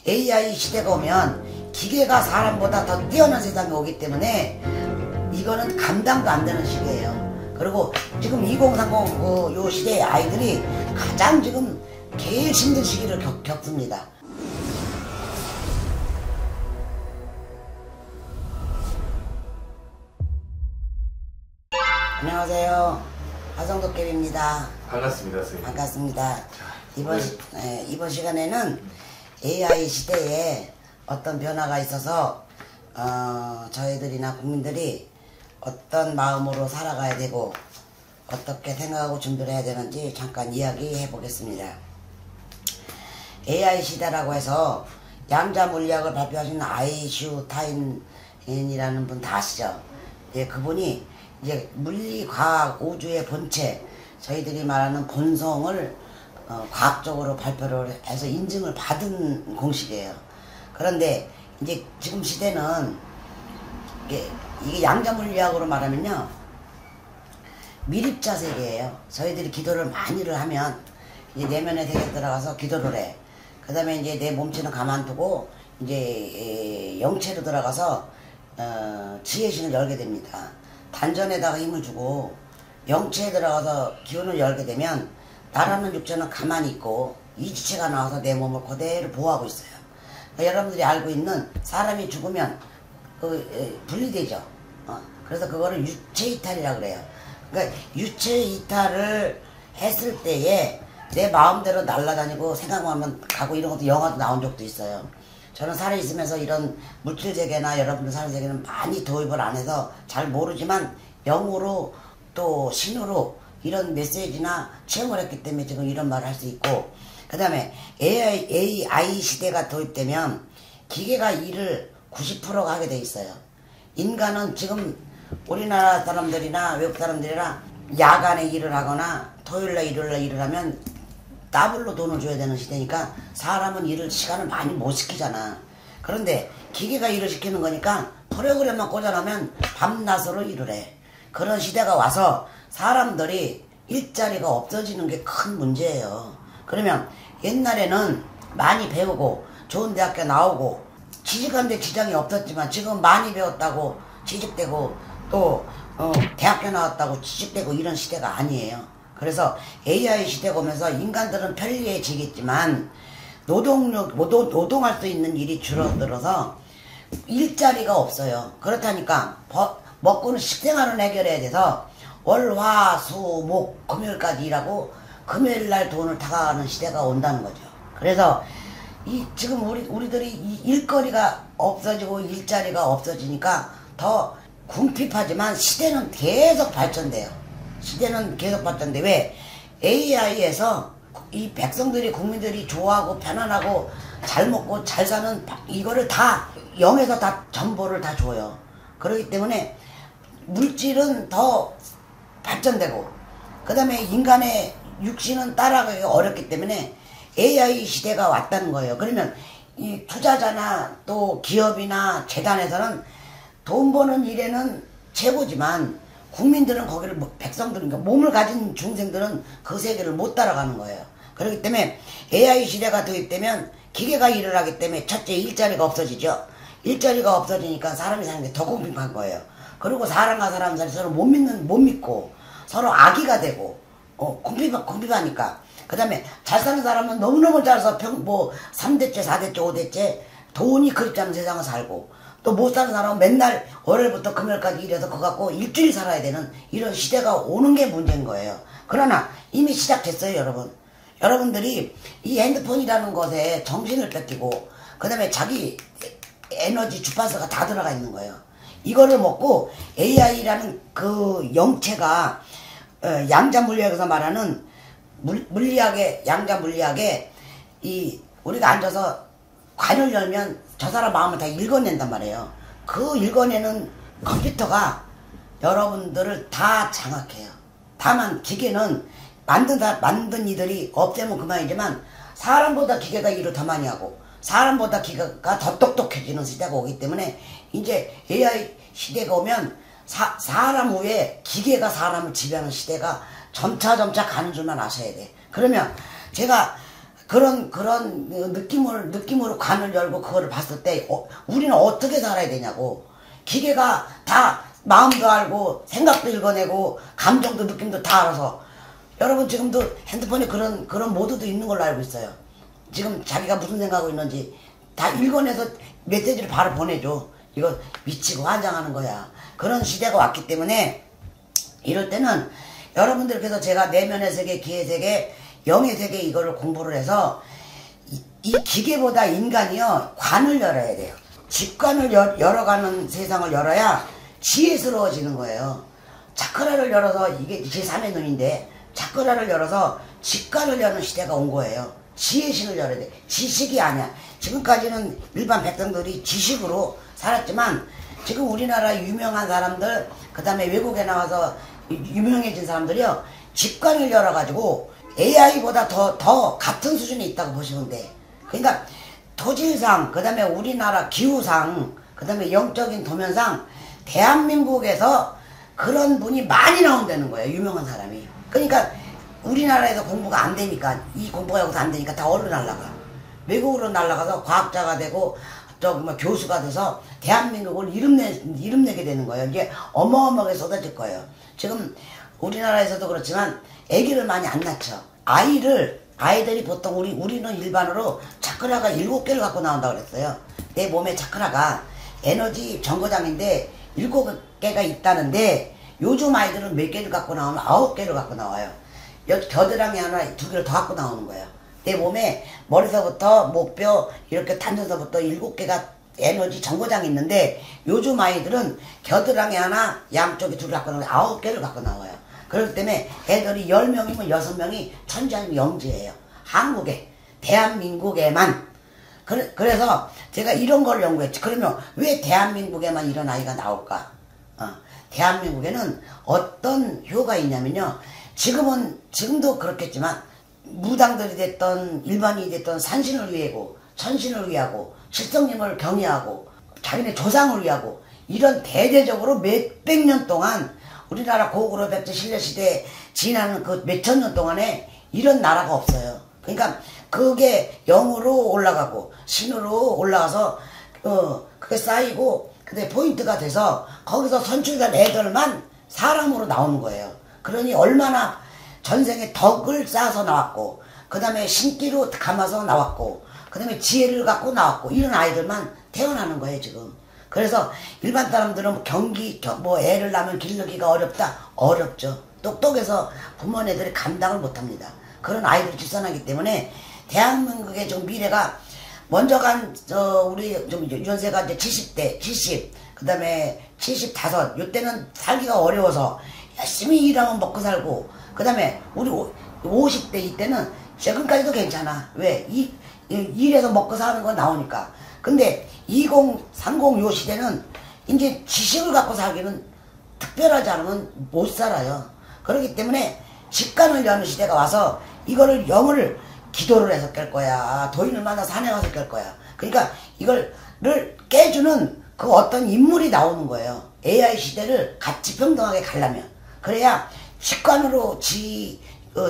AI 시대가 오면 기계가 사람보다 더 뛰어난 세상이 오기 때문에 이거는 감당도 안 되는 시기예요. 그리고 지금 2030 요 시대의 아이들이 가장 지금 제일 힘든 시기를 겪습니다. 안녕하세요. 화성도깨비입니다. 반갑습니다, 선생님. 반갑습니다. 이번 시간에는 AI 시대에 어떤 변화가 있어서 저희들이나 국민들이 어떤 마음으로 살아가야 되고 어떻게 생각하고 준비를 해야 되는지 잠깐 이야기해 보겠습니다. AI 시대라고 해서 양자 물리학을 발표하신 아인슈타인이라는 분 다 아시죠? 예, 그분이 이제 물리, 과학, 우주의 본체, 저희들이 말하는 본성을 과학적으로 발표를 해서 인증을 받은 공식이에요. 그런데 이제 지금 시대는 이게 양자 물리학으로 말하면요, 미립자 세계예요. 저희들이 기도를 많이를 하면 이제 내면의 세계에 들어가서 기도를 해. 그 다음에 이제 내 몸체는 가만두고 이제 영체로 들어가서 지혜신을 열게 됩니다. 단전에다가 힘을 주고 영체에 들어가서 기운을 열게 되면 나라는 육체는 가만히 있고 이 지체가 나와서 내 몸을 그대로 보호하고 있어요. 그러니까 여러분들이 알고 있는 사람이 죽으면 분리되죠. 그래서 그거를 유체 이탈이라고 그래요. 그러니까 유체 이탈을 했을 때에 내 마음대로 날아다니고 생각만 가고 이런 것도 영화도 나온 적도 있어요. 저는 살아있으면서 이런 물질세계나 여러분들 사는 세계는 많이 도입을 안 해서 잘 모르지만 영으로 또 신으로 이런 메시지나 체험을 했기 때문에 지금 이런 말을 할 수 있고, 그 다음에 AI 시대가 도입되면 기계가 일을 90%가 하게 돼 있어요. 인간은 지금 우리나라 사람들이나 외국 사람들이나 야간에 일을 하거나 토요일날 일요일날 일을 하면 더블로 돈을 줘야 되는 시대니까 사람은 일을 시간을 많이 못 시키잖아. 그런데 기계가 일을 시키는 거니까 프로그램만 꽂아놓으면 밤낮으로 일을 해. 그런 시대가 와서 사람들이 일자리가 없어지는 게 큰 문제예요. 그러면 옛날에는 많이 배우고 좋은 대학교 나오고 취직하는데 지장이 없었지만 지금 많이 배웠다고 취직되고 또 대학교 나왔다고 취직되고 이런 시대가 아니에요. 그래서 AI 시대가 오면서 인간들은 편리해지겠지만 노동할 수 있는 일이 줄어들어서 일자리가 없어요. 그렇다니까 먹고는 식생활을 해결해야 돼서 월, 화, 수, 목, 금요일까지 일하고 금요일날 돈을 타가는 시대가 온다는 거죠. 그래서 지금 우리들이 일거리가 없어지고 일자리가 없어지니까 더 궁핍하지만 시대는 계속 발전돼요. 시대는 계속 발전돼. 왜? AI에서 이 백성들이 국민들이 좋아하고 편안하고 잘 먹고 잘 사는 이거를 다 0에서 다 정보를 다 줘요. 그렇기 때문에 물질은 더 발전되고 그 다음에 인간의 육신은 따라가기가 어렵기 때문에 AI 시대가 왔다는 거예요. 그러면 이 투자자나 또 기업이나 재단에서는 돈 버는 일에는 최고지만 국민들은 거기를 백성들은 몸을 가진 중생들은 그 세계를 못 따라가는 거예요. 그렇기 때문에 AI 시대가 도입되면 기계가 일을 하기 때문에 첫째 일자리가 없어지죠. 일자리가 없어지니까 사람이 사는 게 더 궁핍한 거예요. 그리고 사람과 사람 사이 서로 못 믿고 서로 악의가 되고 궁핍하니까. 그 다음에 잘 사는 사람은 너무너무 잘 살아서 3대째 4대째 5대째 돈이 그립지 않은 세상을 살고, 또 못 사는 사람은 맨날 월요일부터 금요일까지 일해서 그거 갖고 일주일 살아야 되는 이런 시대가 오는 게 문제인 거예요. 그러나 이미 시작됐어요, 여러분. 여러분들이 이 핸드폰이라는 것에 정신을 뺏기고 그 다음에 자기 에너지 주파수가 다 들어가 있는 거예요. 이거를 먹고 AI라는 그 영체가 양자 물리학에서 말하는 양자 물리학에 우리가 앉아서 관을 열면 저 사람 마음을 다 읽어낸단 말이에요. 그 읽어내는 컴퓨터가 여러분들을 다 장악해요. 다만 기계는 만든 이들이 없애면 그만이지만 사람보다 기계가 일을 더 많이 하고 사람보다 기계가 더 똑똑해지는 시대가 오기 때문에 이제 AI 시대가 오면 사람 후에 기계가 사람을 지배하는 시대가 점차 가는 줄만 아셔야 돼. 그러면 제가 그런 느낌으로 관을 열고 그거를 봤을 때 우리는 어떻게 살아야 되냐고. 기계가 다 마음도 알고 생각도 읽어내고 감정도 느낌도 다 알아서. 여러분 지금도 핸드폰에 그런 모드도 있는 걸로 알고 있어요. 지금 자기가 무슨 생각하고 있는지 다 읽어내서 메시지를 바로 보내줘. 이거 미치고 환장하는 거야. 그런 시대가 왔기 때문에 이럴 때는 여러분들께서 제가 내면의 세계, 기의 세계, 영의 세계 이거를 공부를 해서 이 기계보다 인간이요 관을 열어야 돼요. 직관을 열어가는 세상을 열어야 지혜스러워지는 거예요. 차크라를 열어서 이게 제3의 눈인데 차크라를 열어서 직관을 여는 시대가 온 거예요. 지혜신을 열어야 돼. 지식이 아니야. 지금까지는 일반 백성들이 지식으로 살았지만 지금 우리나라 유명한 사람들 그 다음에 외국에 나와서 유명해진 사람들이요 직관을 열어가지고 AI보다 더 같은 수준에 있다고 보시면 돼. 그러니까 토질상 그 다음에 우리나라 기후상 그 다음에 영적인 도면상 대한민국에서 그런 분이 많이 나온다는 거예요. 유명한 사람이. 그러니까 우리나라에서 공부가 안 되니까 이 공부가 여기서 안 되니까 다 어디로 날아가. 외국으로 날아가서 과학자가 되고 뭐 교수가 돼서 대한민국을 이름내게 되는 거예요. 이게 어마어마하게 쏟아질 거예요. 지금 우리나라에서도 그렇지만 아기를 많이 안 낳죠. 아이들이 보통 우리는 일반으로 차크라가 7개를 갖고 나온다고 그랬어요. 내 몸에 차크라가 에너지 정거장인데 7개가 있다는데 요즘 아이들은 몇 개를 갖고 나오면 9개를 갖고 나와요. 겨드랑이 하나 2개를 더 갖고 나오는 거예요. 내 몸에 머리서부터 목뼈 이렇게 단전서부터 7개가 에너지 정거장이 있는데 요즘 아이들은 겨드랑이 하나 양쪽에 2개 갖고 나오면 9개를 갖고 나와요. 그렇기 때문에 애들이 10명이면 6명이 천재 아니면 영재예요. 한국에 대한민국에만. 그래서 제가 이런 걸 연구했지. 그러면 왜 대한민국에만 이런 아이가 나올까? 대한민국에는 어떤 효가 있냐면요. 지금도 그렇겠지만 무당들이 됐던 일반인이 됐던 산신을 위하고 천신을 위하고 실성님을 경외하고 자기네 조상을 위하고 이런 대대적으로 몇백 년 동안 우리나라 고구려 백제 신라시대에 지나는 그 몇천 년 동안에 이런 나라가 없어요. 그러니까 그게 영으로 올라가고 신으로 올라가서 그게 쌓이고 근데 포인트가 돼서 거기서 선출된 애들만 사람으로 나오는 거예요. 그러니 얼마나 전생에 덕을 쌓아서 나왔고 그 다음에 신기로 감아서 나왔고 그 다음에 지혜를 갖고 나왔고 이런 아이들만 태어나는 거예요 지금. 그래서 일반 사람들은 뭐 애를 낳으면 기르기가 어렵죠. 똑똑해서 부모네들이 감당을 못합니다. 그런 아이들이 출산하기 때문에 대한민국의 좀 미래가 먼저 간 우리 좀 연세가 이제 70대 70 그 다음에 75 요때는 살기가 어려워서 열심히 일하면 먹고 살고 그 다음에 우리 50대 이때는 지금까지도 괜찮아. 왜? 일해서 먹고 사는 건 나오니까. 근데 2030 요 시대는 이제 지식을 갖고 살기는 특별하지 않으면 못 살아요. 그렇기 때문에 직관을 여는 시대가 와서 이거를 영을 기도를 해서 깰 거야. 도인을 만나서 산에 가서 깰 거야. 그러니까 이거를 깨주는 그 어떤 인물이 나오는 거예요. AI 시대를 같이 평등하게 가려면. 그래야 직관으로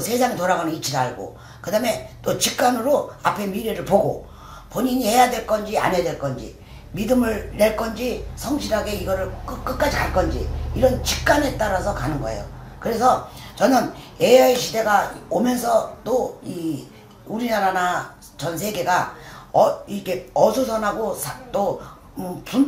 세상이 돌아가는 이치를 알고 그 다음에 또 직관으로 앞에 미래를 보고 본인이 해야 될 건지 안 해야 될 건지 믿음을 낼 건지 성실하게 이거를 끝까지 갈 건지 이런 직관에 따라서 가는 거예요. 그래서 저는 AI 시대가 오면서 또 이 우리나라나 전 세계가 이렇게 어수선하고 또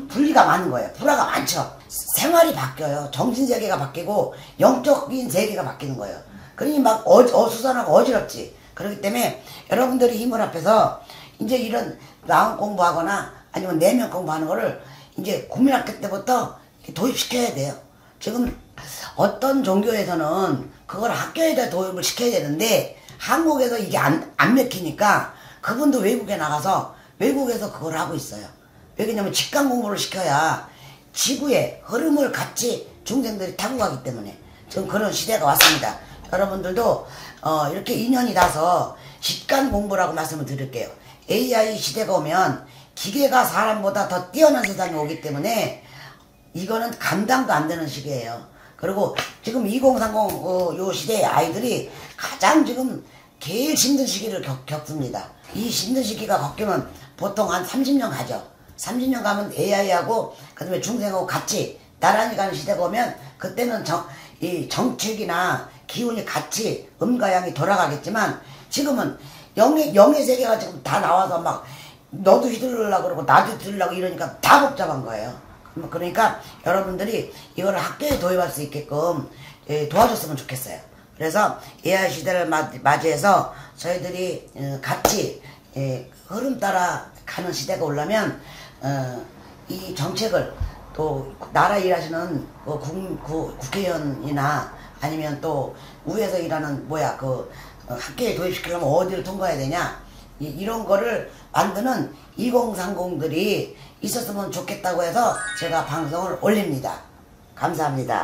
분리가 많은 거예요. 불화가 많죠. 생활이 바뀌어요. 정신세계가 바뀌고 영적인 세계가 바뀌는 거예요. 그러니 막 어수선하고 어지럽지. 그렇기 때문에 여러분들이 힘을 합해서 이제 이런 마음 공부하거나 아니면 내면 공부하는 거를 이제 국민학교 때부터 도입시켜야 돼요. 지금 어떤 종교에서는 그걸 학교에다 도입을 시켜야 되는데 한국에서 이게 안 먹히니까 그분도 외국에 나가서 외국에서 그걸 하고 있어요. 왜냐면 직관 공부를 시켜야 지구의 흐름을 같이 중생들이 타고 가기 때문에 지금 그런 시대가 왔습니다. 여러분들도 이렇게 인연이 나서 직관 공부라고 말씀을 드릴게요. AI 시대가 오면 기계가 사람보다 더 뛰어난 세상이 오기 때문에 이거는 감당도 안 되는 시기예요. 그리고 지금 2030 요 시대의 아이들이 가장 지금 제일 힘든 시기를 겪습니다. 이 힘든 시기가 겪으면 보통 한 30년 가죠. 30년 가면 AI하고 그다음에 중생하고 같이 나란히 가는 시대가 오면 그때는 이 정책이나 기운이 같이 음과 양이 돌아가겠지만 지금은 영의 세계가 지금 다 나와서 막 너도 휘둘르려고 그러고 나도 휘둘르려고 이러니까 다 복잡한 거예요. 그러니까 여러분들이 이거를 학교에 도입할 수 있게끔 도와줬으면 좋겠어요. 그래서 AI 시대를 맞이해서 저희들이 같이 흐름 따라 가는 시대가 오려면 이 정책을 또 나라 일하시는 국회의원이나 아니면 또 위에서 일하는 학교에 도입시키려면 어디를 통과해야 되냐 이런 거를 만드는 2030들이 있었으면 좋겠다고 해서 제가 방송을 올립니다. 감사합니다.